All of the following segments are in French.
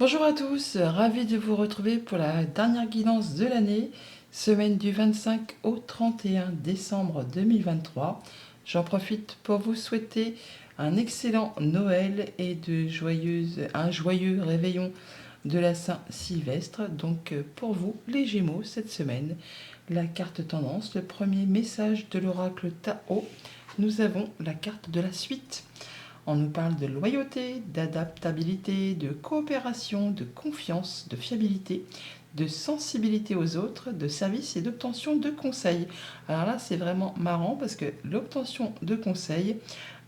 Bonjour à tous, ravi de vous retrouver pour la dernière guidance de l'année, semaine du 25 au 31 décembre 2023. J'en profite pour vous souhaiter un excellent Noël et un joyeux réveillon de la Saint-Sylvestre. Donc pour vous, les Gémeaux, cette semaine, la carte tendance, le premier message de l'oracle Tao, nous avons la carte de la suite. On nous parle de loyauté, d'adaptabilité, de coopération, de confiance, de fiabilité, de sensibilité aux autres, de service et d'obtention de conseils. Alors là, c'est vraiment marrant parce que l'obtention de conseils,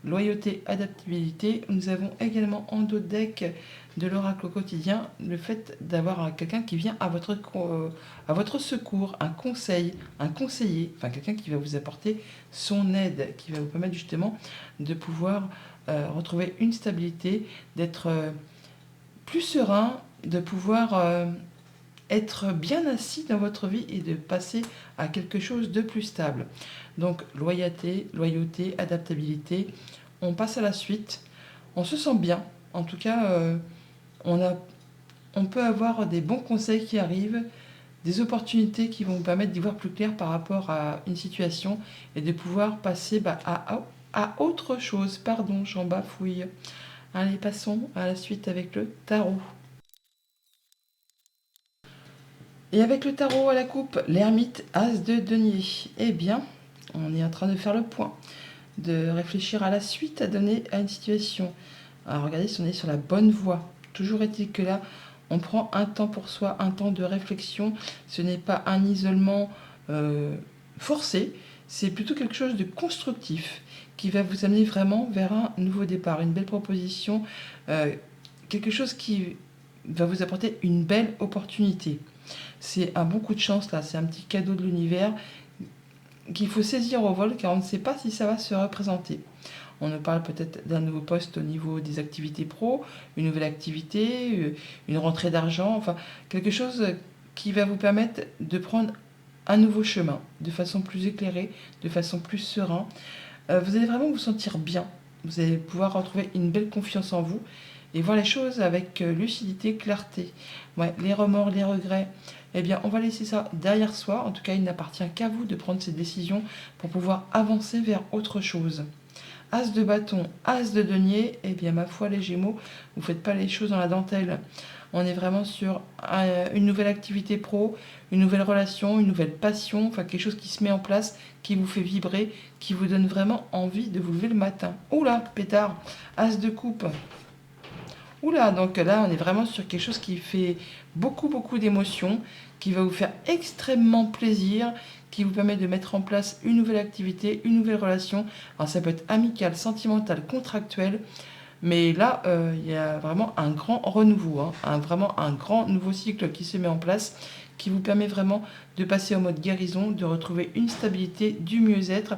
loyauté, adaptabilité, nous avons également en dos de deck de l'oracle au quotidien le fait d'avoir quelqu'un qui vient à votre secours, un conseil, un conseiller, enfin quelqu'un qui va vous apporter son aide, qui va vous permettre justement de pouvoir retrouver une stabilité, d'être plus serein, de pouvoir être bien assis dans votre vie et de passer à quelque chose de plus stable. Donc loyauté, adaptabilité. On passe à la suite. On se sent bien. En tout cas, on peut avoir des bons conseils qui arrivent, des opportunités qui vont vous permettre d'y voir plus clair par rapport à une situation et de pouvoir passer à autre chose. Pardon, j'en bafouille. Allez, passons à la suite avec le tarot. Et avec le tarot à la coupe, l'ermite as de denier. Eh bien, on est en train de faire le point, de réfléchir à la suite à donner à une situation. Alors regardez si on est sur la bonne voie. Toujours est-il que là, on prend un temps pour soi, un temps de réflexion. Ce n'est pas un isolement forcé, c'est plutôt quelque chose de constructif qui va vous amener vraiment vers un nouveau départ, une belle proposition, quelque chose qui va vous apporter une belle opportunité. C'est un bon coup de chance là, c'est un petit cadeau de l'univers qu'il faut saisir au vol car on ne sait pas si ça va se représenter. On nous parle peut-être d'un nouveau poste au niveau des activités pro, une nouvelle activité, une rentrée d'argent, enfin quelque chose qui va vous permettre de prendre un nouveau chemin de façon plus éclairée, de façon plus sereine. Vous allez vraiment vous sentir bien, vous allez pouvoir retrouver une belle confiance en vous et voir les choses avec lucidité, clarté. Ouais, les remords, les regrets, eh bien on va laisser ça derrière soi. En tout cas, il n'appartient qu'à vous de prendre ces décisions pour pouvoir avancer vers autre chose. As de bâton, as de denier, eh bien ma foi les Gémeaux, vous ne faites pas les choses dans la dentelle. On est vraiment sur une nouvelle activité pro, une nouvelle relation, une nouvelle passion, enfin quelque chose qui se met en place, qui vous fait vibrer, qui vous donne vraiment envie de vous lever le matin. Oula, pétard, as de coupe. Oula, donc là on est vraiment sur quelque chose qui fait beaucoup d'émotions, qui va vous faire extrêmement plaisir, qui vous permet de mettre en place une nouvelle activité, une nouvelle relation. Alors ça peut être amical, sentimental, contractuel, mais là il y a vraiment un grand renouveau, vraiment un grand nouveau cycle qui se met en place, qui vous permet vraiment de passer en mode guérison, de retrouver une stabilité, du mieux-être.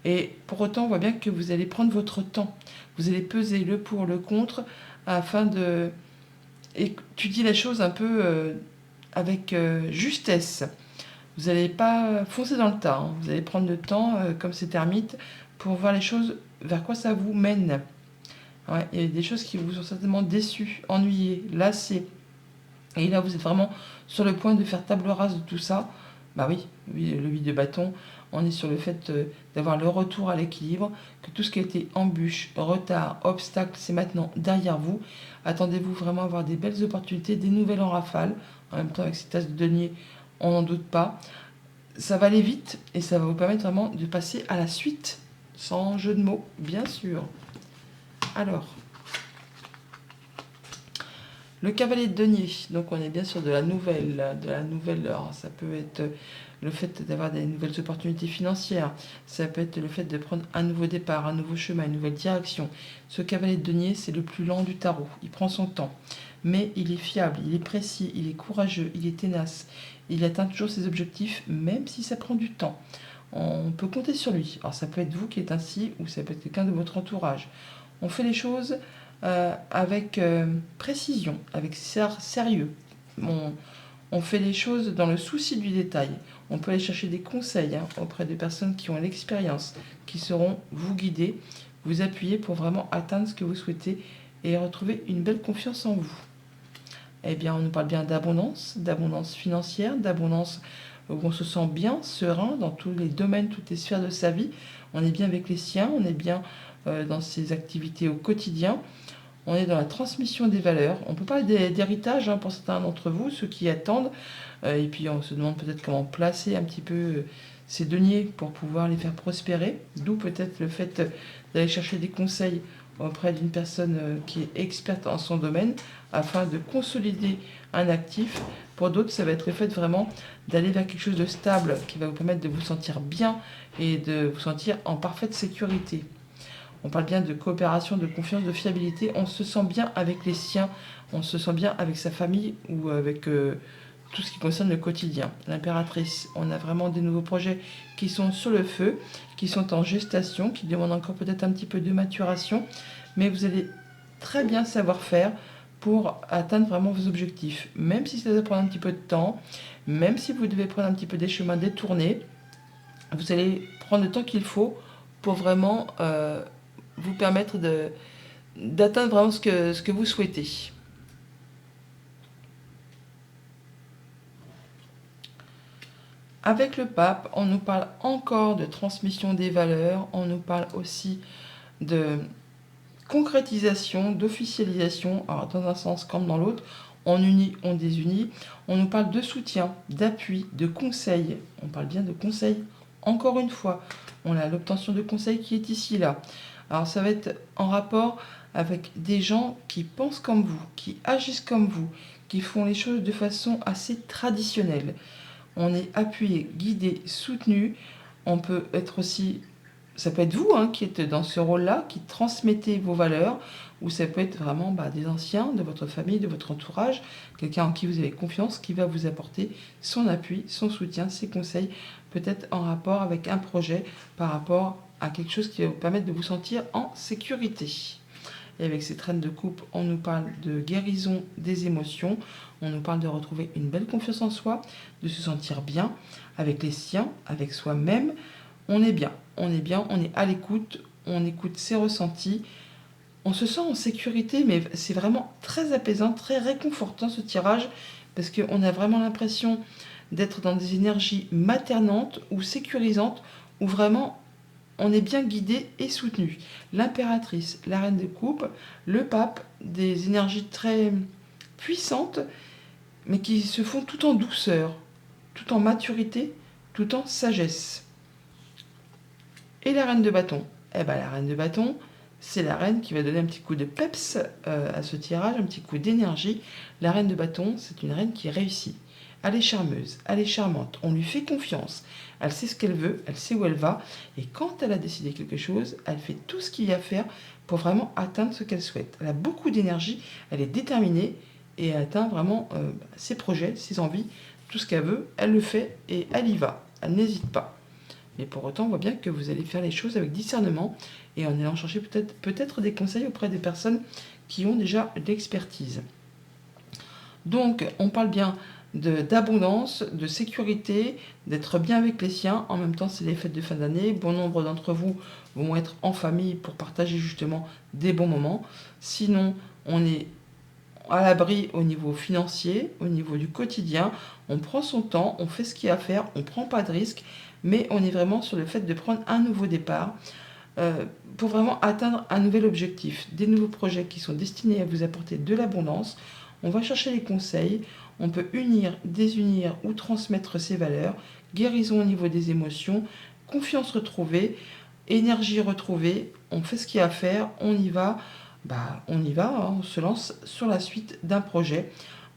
Et pour autant, on voit bien que vous allez prendre votre temps. Vous allez peser le pour, le contre, afin de étudier la chose un peu avec justesse. Vous n'allez pas foncer dans le tas, hein. Vous allez prendre le temps, comme cet ermite, pour voir les choses, vers quoi ça vous mène. Ouais, il y a des choses qui vous ont certainement déçu, ennuyé, lassé. Et là, vous êtes vraiment sur le point de faire table rase de tout ça. Bah oui, le 8 de bâton, on est sur le fait d'avoir le retour à l'équilibre, que tout ce qui a été embûche, retard, obstacle, c'est maintenant derrière vous. Attendez-vous vraiment à avoir des belles opportunités, des nouvelles en rafale. En même temps, avec ces tasses de denier, on n'en doute pas. Ça va aller vite et ça va vous permettre vraiment de passer à la suite, sans jeu de mots, bien sûr. Alors, le cavalier de denier, donc on est bien sûr de la nouvelle. Alors ça peut être le fait d'avoir des nouvelles opportunités financières, ça peut être le fait de prendre un nouveau départ, un nouveau chemin, une nouvelle direction. Ce cavalier de denier, c'est le plus lent du tarot, il prend son temps, mais il est fiable, il est précis, il est courageux, il est ténace, il atteint toujours ses objectifs, même si ça prend du temps. On peut compter sur lui. Alors ça peut être vous qui êtes ainsi, ou ça peut être quelqu'un de votre entourage. On fait les choses avec précision, avec sérieux. On fait les choses dans le souci du détail. On peut aller chercher des conseils auprès de personnes qui ont l'expérience, qui sauront vous guider, vous appuyer pour vraiment atteindre ce que vous souhaitez et retrouver une belle confiance en vous. eh bien, on nous parle bien d'abondance financière, d'abondance où on se sent bien, serein dans tous les domaines, toutes les sphères de sa vie. On est bien avec les siens, on est bien dans ses activités au quotidien. On est dans la transmission des valeurs. On peut parler d'héritage pour certains d'entre vous, ceux qui attendent. Et puis on se demande peut-être comment placer un petit peu ces deniers pour pouvoir les faire prospérer. D'où peut-être le fait d'aller chercher des conseils auprès d'une personne qui est experte en son domaine afin de consolider un actif. Pour d'autres, ça va être le fait vraiment d'aller vers quelque chose de stable qui va vous permettre de vous sentir bien et de vous sentir en parfaite sécurité. On parle bien de coopération, de confiance, de fiabilité. On se sent bien avec les siens, on se sent bien avec sa famille ou avec tout ce qui concerne le quotidien. L'impératrice, on a vraiment des nouveaux projets qui sont sur le feu, qui sont en gestation, qui demandent encore peut-être un petit peu de maturation, mais vous allez très bien savoir faire pour atteindre vraiment vos objectifs. Même si ça va prendre un petit peu de temps, même si vous devez prendre un petit peu des chemins détournés, vous allez prendre le temps qu'il faut pour vraiment vous permettre d'atteindre vraiment ce que vous souhaitez. Avec le pape, on nous parle encore de transmission des valeurs, on nous parle aussi de concrétisation, d'officialisation, alors dans un sens comme dans l'autre, on unit, on désunit, on nous parle de soutien, d'appui, de conseils, on parle bien de conseils, encore une fois, on a l'obtention de conseils qui est ici, là. Alors ça va être en rapport avec des gens qui pensent comme vous, qui agissent comme vous, qui font les choses de façon assez traditionnelle. On est appuyé, guidé, soutenu. On peut être aussi, ça peut être vous qui êtes dans ce rôle-là, qui transmettez vos valeurs, ou ça peut être vraiment des anciens de votre famille, de votre entourage, quelqu'un en qui vous avez confiance, qui va vous apporter son appui, son soutien, ses conseils, peut-être en rapport avec un projet, par rapport à quelque chose qui va vous permettre de vous sentir en sécurité. Et avec cette reine de coupe, on nous parle de guérison des émotions, on nous parle de retrouver une belle confiance en soi, de se sentir bien avec les siens, avec soi-même. On est bien, on est bien, on est à l'écoute, on écoute ses ressentis, on se sent en sécurité, mais c'est vraiment très apaisant, très réconfortant ce tirage, parce qu'on a vraiment l'impression d'être dans des énergies maternantes ou sécurisantes, où vraiment on est bien guidé et soutenu. L'impératrice, la reine de coupe, le pape, des énergies très puissantes, mais qui se font tout en douceur, tout en maturité, tout en sagesse. Et la reine de bâton, la reine de bâton, c'est la reine qui va donner un petit coup de peps à ce tirage, un petit coup d'énergie. La reine de bâton, c'est une reine qui réussit. Elle est charmeuse, elle est charmante, on lui fait confiance, elle sait ce qu'elle veut, elle sait où elle va, et quand elle a décidé quelque chose, elle fait tout ce qu'il y a à faire pour vraiment atteindre ce qu'elle souhaite. Elle a beaucoup d'énergie, elle est déterminée, et elle atteint vraiment ses projets, ses envies, tout ce qu'elle veut, elle le fait, et elle y va, elle n'hésite pas. Mais pour autant, on voit bien que vous allez faire les choses avec discernement, et en allant chercher peut-être des conseils auprès des personnes qui ont déjà l'expertise. Donc, on parle bien d'abondance, de sécurité, d'être bien avec les siens. En même temps, c'est les fêtes de fin d'année. Bon nombre d'entre vous vont être en famille pour partager justement des bons moments. Sinon, on est à l'abri au niveau financier, au niveau du quotidien. On prend son temps, on fait ce qu'il y a à faire, on ne prend pas de risques, mais on est vraiment sur le fait de prendre un nouveau départ pour vraiment atteindre un nouvel objectif, des nouveaux projets qui sont destinés à vous apporter de l'abondance. On va chercher les conseils, on peut unir, désunir ou transmettre ses valeurs, guérison au niveau des émotions, confiance retrouvée, énergie retrouvée, on fait ce qu'il y a à faire, on y va, on se lance sur la suite d'un projet.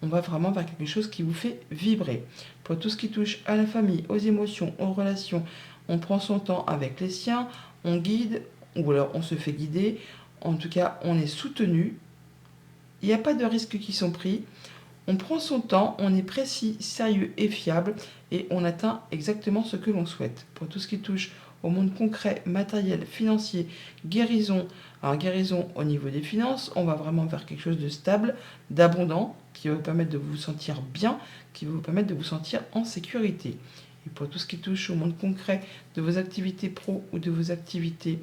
On va vraiment vers quelque chose qui vous fait vibrer. Pour tout ce qui touche à la famille, aux émotions, aux relations, on prend son temps avec les siens, on guide, ou alors on se fait guider. En tout cas, on est soutenu. Il n'y a pas de risques qui sont pris. On prend son temps, on est précis, sérieux et fiable, et on atteint exactement ce que l'on souhaite. Pour tout ce qui touche au monde concret, matériel, financier, guérison. Alors guérison au niveau des finances, on va vraiment vers quelque chose de stable, d'abondant, qui va vous permettre de vous sentir bien, qui va vous permettre de vous sentir en sécurité. Et pour tout ce qui touche au monde concret de vos activités pro ou de vos activités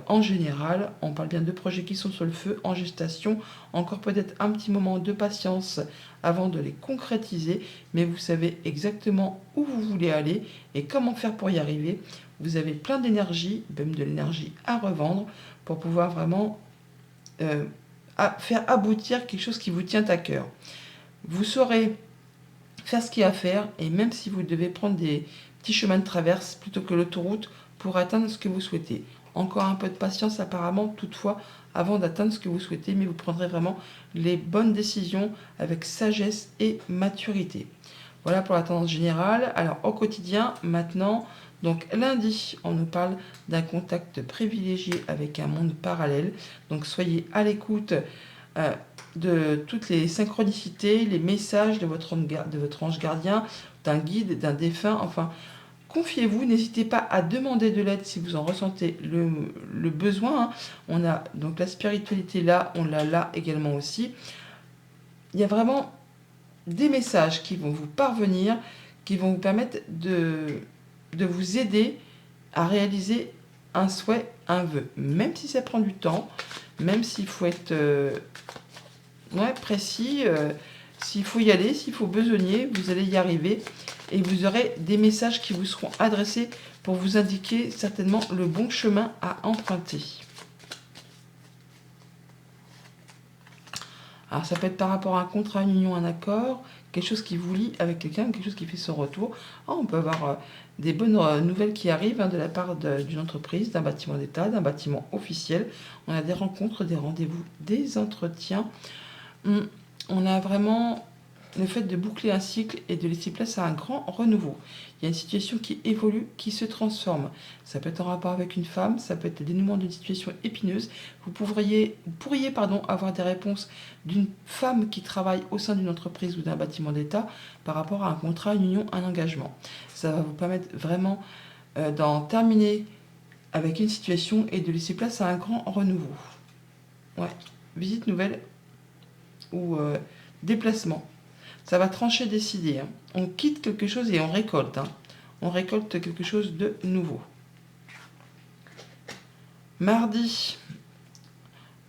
En général, on parle bien de projets qui sont sur le feu, en gestation, encore peut-être un petit moment de patience avant de les concrétiser, mais vous savez exactement où vous voulez aller et comment faire pour y arriver. Vous avez plein d'énergie, même de l'énergie à revendre, pour pouvoir vraiment faire aboutir quelque chose qui vous tient à cœur. Vous saurez faire ce qu'il y a à faire, et même si vous devez prendre des petits chemins de traverse plutôt que l'autoroute pour atteindre ce que vous souhaitez. Encore un peu de patience apparemment toutefois avant d'atteindre ce que vous souhaitez, mais vous prendrez vraiment les bonnes décisions avec sagesse et maturité. Voilà pour la tendance générale. Alors au quotidien maintenant, donc lundi, on nous parle d'un contact privilégié avec un monde parallèle. Donc soyez à l'écoute de toutes les synchronicités, les messages de votre ange gardien, d'un guide, d'un défunt, enfin, confiez-vous, n'hésitez pas à demander de l'aide si vous en ressentez le besoin. Hein. On a donc la spiritualité là, on l'a là également aussi. Il y a vraiment des messages qui vont vous parvenir, qui vont vous permettre de vous aider à réaliser un souhait, un vœu. Même si ça prend du temps, même s'il faut être précis, s'il faut y aller, s'il faut besogner, vous allez y arriver. Et vous aurez des messages qui vous seront adressés pour vous indiquer certainement le bon chemin à emprunter. Alors ça peut être par rapport à un contrat, une union, un accord, quelque chose qui vous lie avec quelqu'un, quelque chose qui fait son retour. On peut avoir des bonnes nouvelles qui arrivent de la part d'une entreprise, d'un bâtiment d'État, d'un bâtiment officiel. On a des rencontres, des rendez-vous, des entretiens. On a vraiment le fait de boucler un cycle et de laisser place à un grand renouveau. Il y a une situation qui évolue, qui se transforme. Ça peut être en rapport avec une femme, ça peut être le dénouement d'une situation épineuse. Vous pourriez avoir des réponses d'une femme qui travaille au sein d'une entreprise ou d'un bâtiment d'État par rapport à un contrat, une union, un engagement. Ça va vous permettre vraiment d'en terminer avec une situation et de laisser place à un grand renouveau. Ouais, visite nouvelle ou déplacement. Ça va trancher, décider. Hein. On quitte quelque chose et on récolte. Hein. On récolte quelque chose de nouveau. Mardi,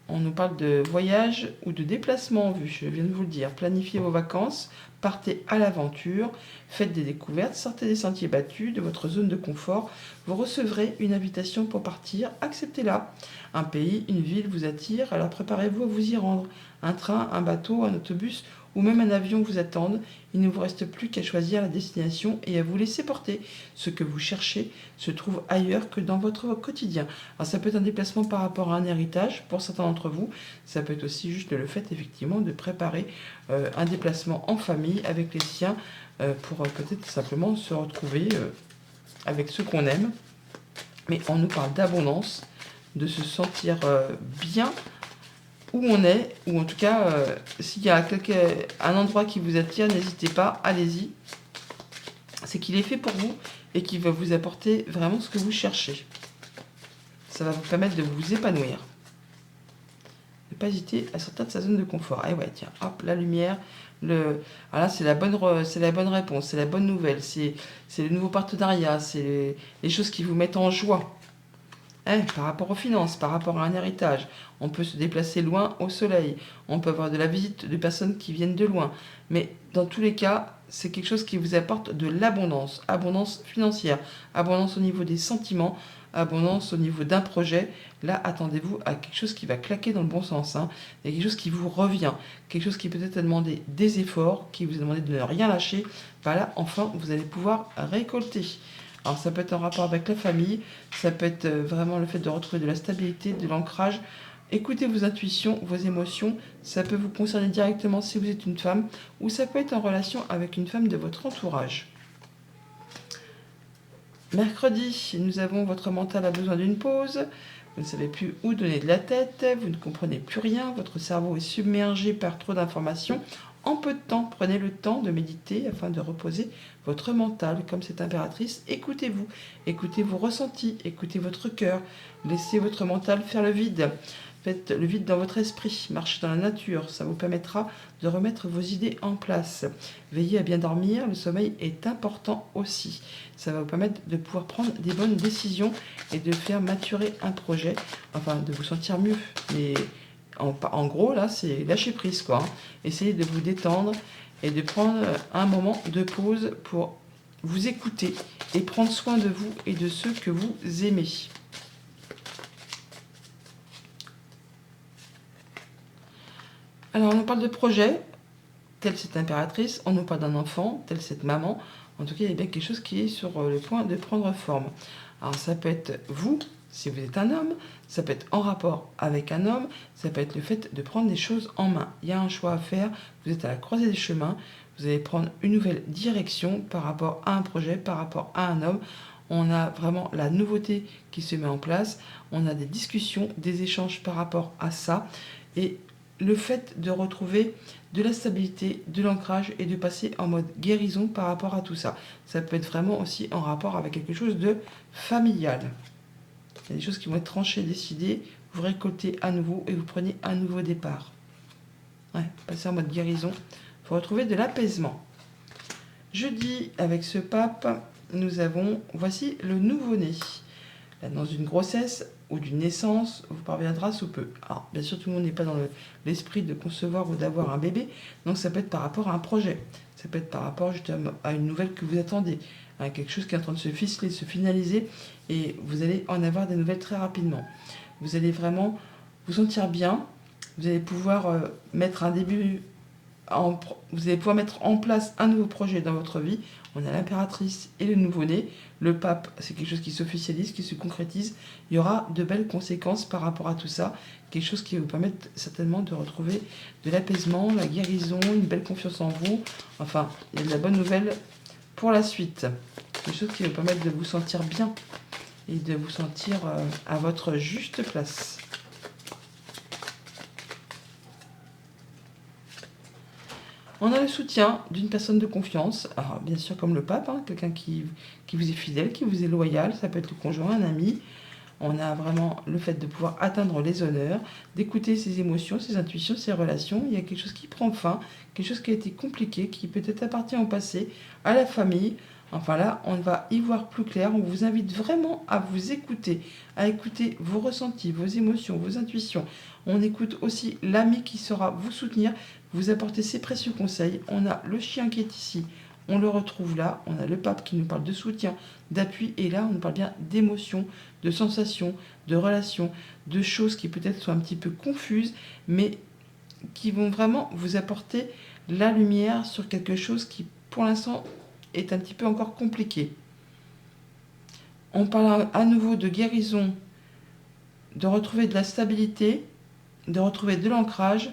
on nous parle de voyage ou de déplacement en vue. Je viens de vous le dire. Planifiez vos vacances, partez à l'aventure, faites des découvertes, sortez des sentiers battus, de votre zone de confort. Vous recevrez une invitation pour partir, acceptez-la. Un pays, une ville vous attire, alors préparez-vous à vous y rendre. Un train, un bateau, un autobus ou même un avion vous attendent. Il ne vous reste plus qu'à choisir la destination et à vous laisser porter. Ce que vous cherchez se trouve ailleurs que dans votre quotidien. Alors ça peut être un déplacement par rapport à un héritage pour certains d'entre vous. Ça peut être aussi juste le fait effectivement de préparer un déplacement en famille avec les siens pour peut-être simplement se retrouver avec ceux qu'on aime. Mais on nous parle d'abondance, de se sentir bien où on est, ou en tout cas, s'il y a un endroit qui vous attire, n'hésitez pas, allez-y. C'est qu'il est fait pour vous et qu'il va vous apporter vraiment ce que vous cherchez. Ça va vous permettre de vous épanouir. Ne pas hésiter à sortir de sa zone de confort. Et ouais, tiens, hop, la lumière. Voilà, c'est la bonne réponse, c'est la bonne nouvelle, c'est le nouveau partenariat, c'est les choses qui vous mettent en joie. Par rapport aux finances, par rapport à un héritage, on peut se déplacer loin au soleil, on peut avoir de la visite de personnes qui viennent de loin. Mais dans tous les cas, c'est quelque chose qui vous apporte de l'abondance, abondance financière, abondance au niveau des sentiments, abondance au niveau d'un projet. Là, attendez-vous à quelque chose qui va claquer dans le bon sens. Hein. Il y a quelque chose qui vous revient, quelque chose qui peut-être a demandé des efforts, qui vous a demandé de ne rien lâcher. Là, enfin, vous allez pouvoir récolter. Alors ça peut être en rapport avec la famille, ça peut être vraiment le fait de retrouver de la stabilité, de l'ancrage. Écoutez vos intuitions, vos émotions, ça peut vous concerner directement si vous êtes une femme, ou ça peut être en relation avec une femme de votre entourage. Mercredi, nous avons votre mental a besoin d'une pause, vous ne savez plus où donner de la tête, vous ne comprenez plus rien, votre cerveau est submergé par trop d'informations. En peu de temps, prenez le temps de méditer afin de reposer votre mental. Comme cette impératrice, écoutez-vous, écoutez vos ressentis, écoutez votre cœur, laissez votre mental faire le vide. Faites le vide dans votre esprit, marchez dans la nature, ça vous permettra de remettre vos idées en place. Veillez à bien dormir, le sommeil est important aussi. Ça va vous permettre de pouvoir prendre des bonnes décisions et de faire maturer un projet, enfin de vous sentir mieux. Mais en gros, là, c'est lâcher prise, quoi. Essayez de vous détendre et de prendre un moment de pause pour vous écouter et prendre soin de vous et de ceux que vous aimez. Alors, on nous parle de projet, telle cette impératrice, on nous parle d'un enfant, telle cette maman. En tout cas, il y a bien quelque chose qui est sur le point de prendre forme. Alors, ça peut être vous, si vous êtes un homme, ça peut être en rapport avec un homme, ça peut être le fait de prendre des choses en main. Il y a un choix à faire, vous êtes à la croisée des chemins, vous allez prendre une nouvelle direction par rapport à un projet, par rapport à un homme. On a vraiment la nouveauté qui se met en place, on a des discussions, des échanges par rapport à ça, et le fait de retrouver de la stabilité, de l'ancrage et de passer en mode guérison par rapport à tout ça. Ça peut être vraiment aussi en rapport avec quelque chose de familial. Il y a des choses qui vont être tranchées, décidées, vous récoltez à nouveau et vous prenez un nouveau départ. Ouais, passer en mode guérison, il faut retrouver de l'apaisement. Jeudi, avec ce pape, nous avons, voici le nouveau-né. L'annonce d'une grossesse ou d'une naissance vous parviendra sous peu. Alors, bien sûr, tout le monde n'est pas dans l'esprit de concevoir ou d'avoir un bébé, donc ça peut être par rapport à un projet. Ça peut être par rapport justement à une nouvelle que vous attendez, à quelque chose qui est en train de se ficeler, de se finaliser, et vous allez en avoir des nouvelles très rapidement. Vous allez vraiment vous sentir bien, vous allez pouvoir mettre un début, vous allez pouvoir mettre en place un nouveau projet dans votre vie. On a l'impératrice et le nouveau-né. Le pape, c'est quelque chose qui s'officialise, qui se concrétise. Il y aura de belles conséquences par rapport à tout ça. Quelque chose qui va vous permettre certainement de retrouver de l'apaisement, la guérison, une belle confiance en vous. Enfin, il y a de la bonne nouvelle pour la suite. Quelque chose qui va vous permettre de vous sentir bien et de vous sentir à votre juste place. On a le soutien d'une personne de confiance, alors bien sûr comme le pape, hein, quelqu'un qui vous est fidèle, qui vous est loyal, ça peut être le conjoint, un ami. On a vraiment le fait de pouvoir atteindre les honneurs, d'écouter ses émotions, ses intuitions, ses relations. Il y a quelque chose qui prend fin, quelque chose qui a été compliqué, qui peut-être appartient au passé, à la famille. Enfin là, on va y voir plus clair. On vous invite vraiment à vous écouter, à écouter vos ressentis, vos émotions, vos intuitions. On écoute aussi l'ami qui saura vous soutenir, vous apporter ses précieux conseils. On a le chien qui est ici, on le retrouve là. On a le pape qui nous parle de soutien, d'appui. Et là, on nous parle bien d'émotions, de sensations, de relations, de choses qui peut-être sont un petit peu confuses, mais qui vont vraiment vous apporter la lumière sur quelque chose qui, pour l'instant, est un petit peu encore compliqué. On parle à nouveau de guérison, de retrouver de la stabilité, de retrouver de l'ancrage,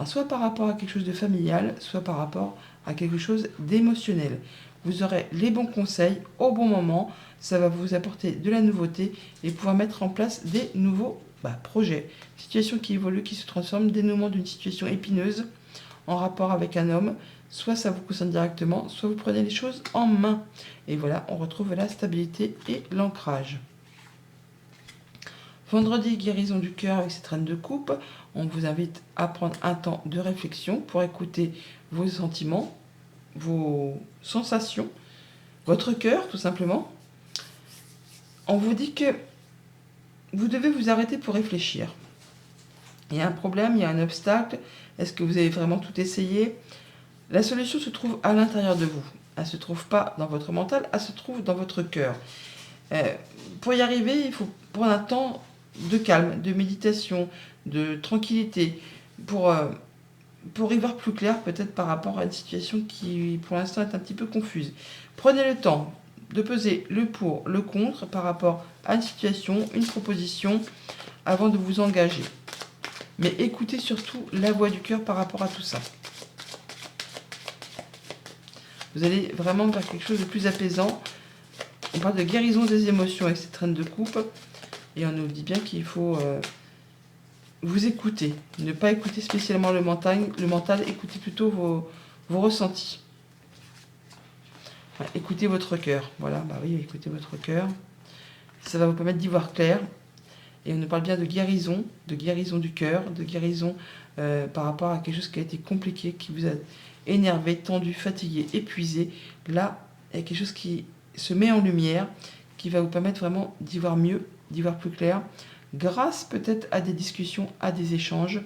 soit par rapport à quelque chose de familial, soit par rapport à quelque chose d'émotionnel. Vous aurez les bons conseils au bon moment, ça va vous apporter de la nouveauté et pouvoir mettre en place des nouveaux projets. Situation qui évolue, qui se transforme, dénouement d'une situation épineuse en rapport avec un homme, soit ça vous concerne directement, soit vous prenez les choses en main. Et voilà, on retrouve la stabilité et l'ancrage. Vendredi, guérison du cœur avec cette reine de coupe. On vous invite à prendre un temps de réflexion pour écouter vos sentiments, vos sensations, votre cœur tout simplement. On vous dit que vous devez vous arrêter pour réfléchir. Il y a un problème, il y a un obstacle. Est-ce que vous avez vraiment tout essayé ? La solution se trouve à l'intérieur de vous. Elle ne se trouve pas dans votre mental, elle se trouve dans votre cœur. Pour y arriver, il faut prendre un temps de calme, de méditation, de tranquillité, pour y voir plus clair, peut-être par rapport à une situation qui, pour l'instant, est un petit peu confuse. Prenez le temps de peser le pour, le contre par rapport à une situation, une proposition, avant de vous engager. Mais écoutez surtout la voix du cœur par rapport à tout ça. Vous allez vraiment vers quelque chose de plus apaisant. On parle de guérison des émotions avec cette reine de coupe. Et on nous dit bien qu'il faut vous écouter. Ne pas écouter spécialement le mental, écoutez plutôt vos ressentis. Enfin, écoutez votre cœur. Voilà, oui, écoutez votre cœur. Ça va vous permettre d'y voir clair. Et on nous parle bien de guérison du cœur, de guérison par rapport à quelque chose qui a été compliqué, qui vous a énervé, tendu, fatigué, épuisé. Là, il y a quelque chose qui se met en lumière, qui va vous permettre vraiment d'y voir mieux, d'y voir plus clair, grâce peut-être à des discussions, à des échanges.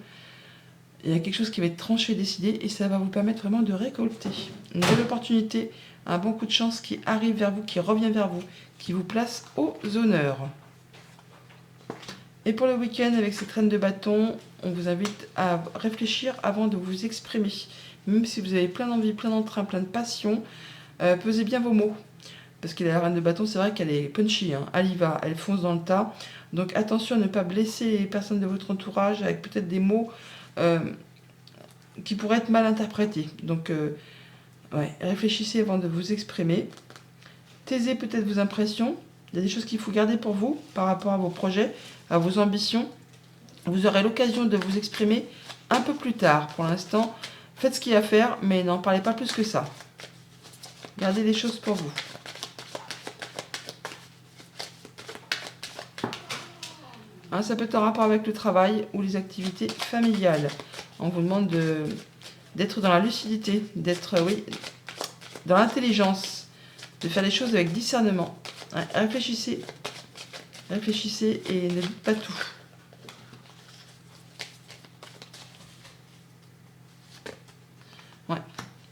Il y a quelque chose qui va être tranché, décidé, et ça va vous permettre vraiment de récolter une belle opportunité, un bon coup de chance qui arrive vers vous, qui revient vers vous, qui vous place aux honneurs. Et pour le week-end, avec cette reine de bâton, on vous invite à réfléchir avant de vous exprimer. Même si vous avez plein d'envie, plein d'entrain, plein de passion, pesez bien vos mots. Parce que la reine de bâton, c'est vrai qu'elle est punchy, hein. Elle y va, elle fonce dans le tas. Donc attention à ne pas blesser les personnes de votre entourage avec peut-être des mots qui pourraient être mal interprétés. Donc réfléchissez avant de vous exprimer. Taisez peut-être vos impressions. Il y a des choses qu'il faut garder pour vous par rapport à vos projets, à vos ambitions. Vous aurez l'occasion de vous exprimer un peu plus tard. Pour l'instant, faites ce qu'il y a à faire, mais n'en parlez pas plus que ça. Gardez les choses pour vous. Hein, ça peut être en rapport avec le travail ou les activités familiales. On vous demande d'être dans la lucidité, d'être dans l'intelligence, de faire les choses avec discernement. Ouais, réfléchissez et ne dites pas tout. Ouais.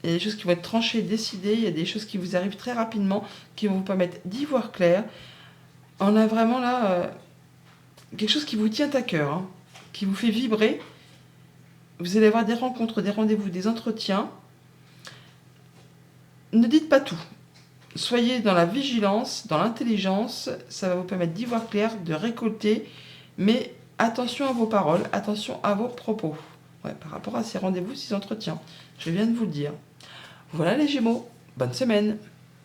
Il y a des choses qui vont être tranchées, décidées, il y a des choses qui vous arrivent très rapidement, qui vont vous permettre d'y voir clair. On a vraiment là quelque chose qui vous tient à cœur, hein, qui vous fait vibrer. Vous allez avoir des rencontres, des rendez-vous, des entretiens. Ne dites pas tout. Soyez dans la vigilance, dans l'intelligence, ça va vous permettre d'y voir clair, de récolter, mais attention à vos paroles, attention à vos propos. Ouais, par rapport à ces rendez-vous, ces entretiens, je viens de vous le dire. Voilà les Gémeaux, bonne semaine.